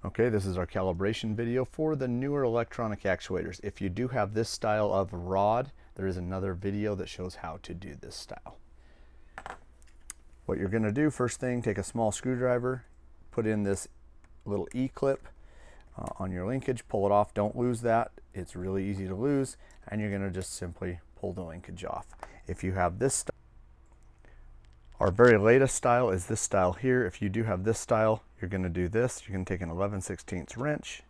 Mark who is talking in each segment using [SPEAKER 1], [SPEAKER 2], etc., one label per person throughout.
[SPEAKER 1] Okay, this is our calibration video for the newer electronic actuators. If you do have this style of rod, there is another video that shows how to do this style. What you're going to do, first thing, take a small screwdriver, put in this little E-clip on your linkage, pull it off, don't lose that. It's really easy to lose, and you're going to just simply pull the linkage off. If you have this style, our very latest style is this style here. If you do have this style, you're going to do this. You're going to take an 11/16 wrench,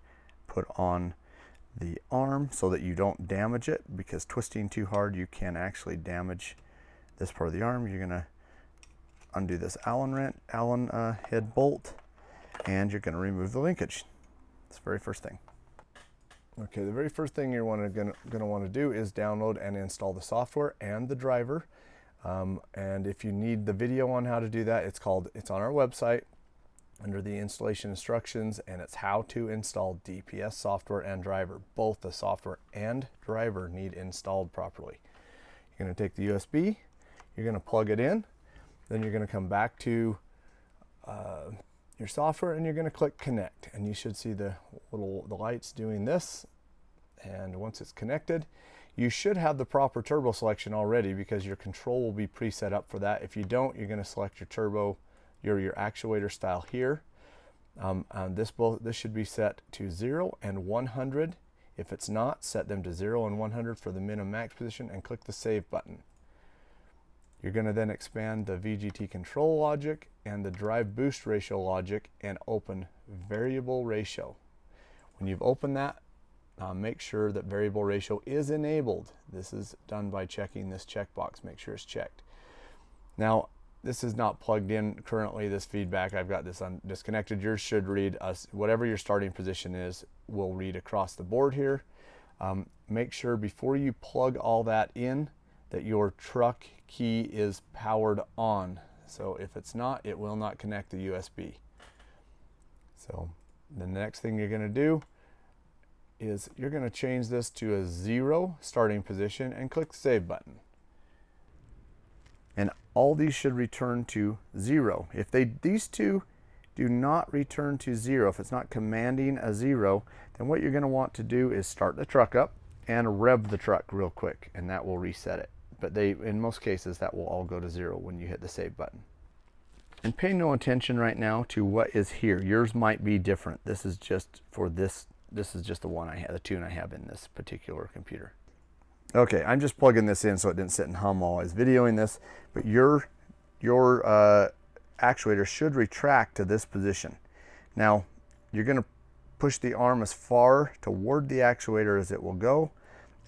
[SPEAKER 1] put on the arm so that you don't damage it, because twisting too hard you can actually damage this part of the arm. You're going to undo this Allen head bolt, and you're going to remove the linkage. That's the very first thing. Okay, the very first thing you're going to want to do is download and install the software and the driver. And if you need the video on how to do that, it's on our website under the installation instructions, and it's how to install DPS software and driver. Both the software and driver need installed properly. You're going to take the USB, you're going to plug it in, then you're going to come back to your software, and you're going to click connect, and you should see the lights doing this. And once it's connected, you should have the proper turbo selection already, because your control will be preset up for that. If you don't, you're going to select your turbo, your actuator style here. And this should be set to 0 and 100. If it's not, set them to 0 and 100 for the min and max position, and click the save button. You're going to then expand the VGT control logic and the drive boost ratio logic and open variable ratio. When you've opened that, make sure that variable ratio is enabled. This is done by checking this checkbox. Make sure it's checked. Now, this is not plugged in currently, this feedback. I've got this disconnected. Yours should read whatever your starting position is, will read across the board here. Make sure before you plug all that in that your truck key is powered on. So if it's not, it will not connect the USB. So the next thing you're going to do is you're going to change this to a 0 starting position and click the save button. And all these should return to 0. If these two do not return to 0, if it's not commanding a 0, then what you're going to want to do is start the truck up and rev the truck real quick, and that will reset it. But in most cases, that will all go to 0 when you hit the save button. And pay no attention right now to what is here. Yours might be different. This is just for this. This is just the tune I have in this particular computer. Okay, I'm just plugging this in so it didn't sit and hum while I was videoing this, but your actuator should retract to this position. Now, you're going to push the arm as far toward the actuator as it will go,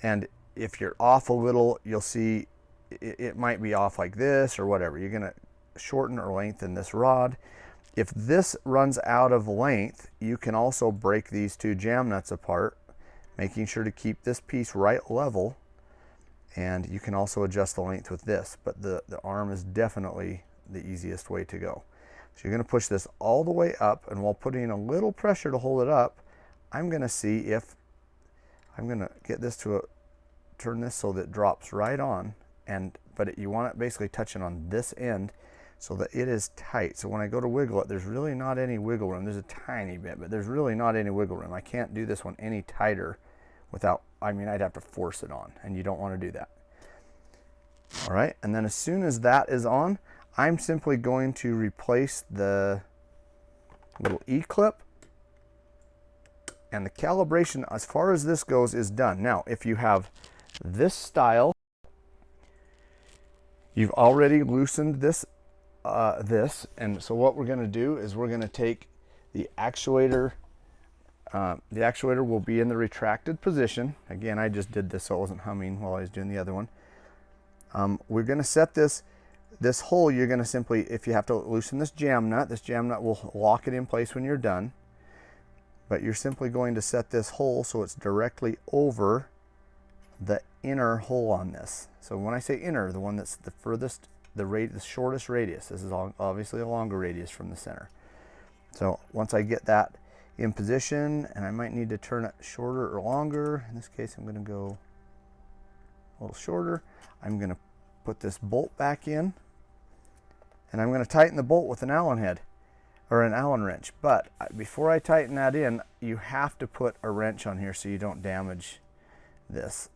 [SPEAKER 1] and if you're off a little, you'll see it might be off like this or whatever. You're going to shorten or lengthen this rod. If this runs out of length, you can also break these two jam nuts apart, making sure to keep this piece right level, and you can also adjust the length with this, but the arm is definitely the easiest way to go. So you're going to push this all the way up, and while putting a little pressure to hold it up, I'm going to see if I'm going to get this to turn this so that it drops right on, but you want it basically touching on this end so that it is tight. So when I go to wiggle it, there's really not any wiggle room. There's a tiny bit, but there's really not any wiggle room. I can't do this one any tighter without, I'd have to force it on, and you don't want to do that. All right, and then as soon as that is on, I'm simply going to replace the little E-clip, and the calibration as far as this goes is done. Now, if you have this style, you've already loosened this, and so what we're going to do is we're going to take the actuator. The actuator will be in the retracted position. Again, I just did this so it wasn't humming while I was doing the other one. We're going to set this hole. You're going to simply, if you have to loosen this jam nut will lock it in place when you're done. But you're simply going to set this hole so it's directly over the inner hole on this. So when I say inner, the one that's the furthest, the shortest radius. This is obviously a longer radius from the center. So once I get that in position, and I might need to turn it shorter or longer. In this case, I'm going to go a little shorter. I'm going to put this bolt back in, and I'm going to tighten the bolt with an Allen head. or an Allen wrench. But before I tighten that in, you have to put a wrench on here so you don't damage this.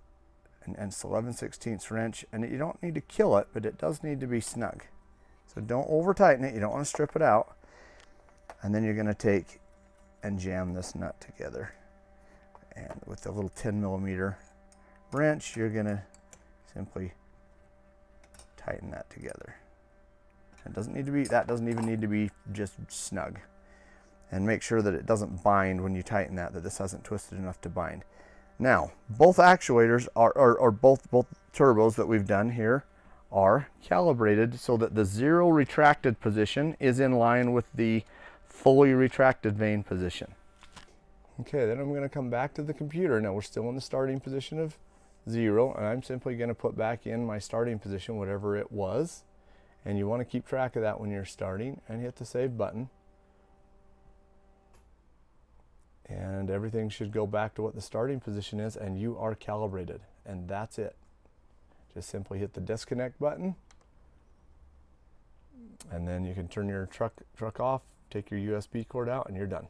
[SPEAKER 1] And it's 11/16 wrench, and you don't need to kill it, but it does need to be snug. So don't over tighten it, you don't want to strip it out. And then you're going to take and jam this nut together. And with a little 10mm wrench, you're going to simply tighten that together. It doesn't need to be, that doesn't even need to be just snug. And make sure that it doesn't bind when you tighten that this hasn't twisted enough to bind. Now, both actuators or both turbos that we've done here are calibrated so that the zero retracted position is in line with the fully retracted vane position. Okay, then I'm going to come back to the computer. Now we're still in the starting position of 0, and I'm simply going to put back in my starting position, whatever it was. And you want to keep track of that when you're starting, and hit the save button. And everything should go back to what the starting position is, and you are calibrated. And that's it. Just simply hit the disconnect button, and then you can turn your truck off, take your USB cord out, and you're done.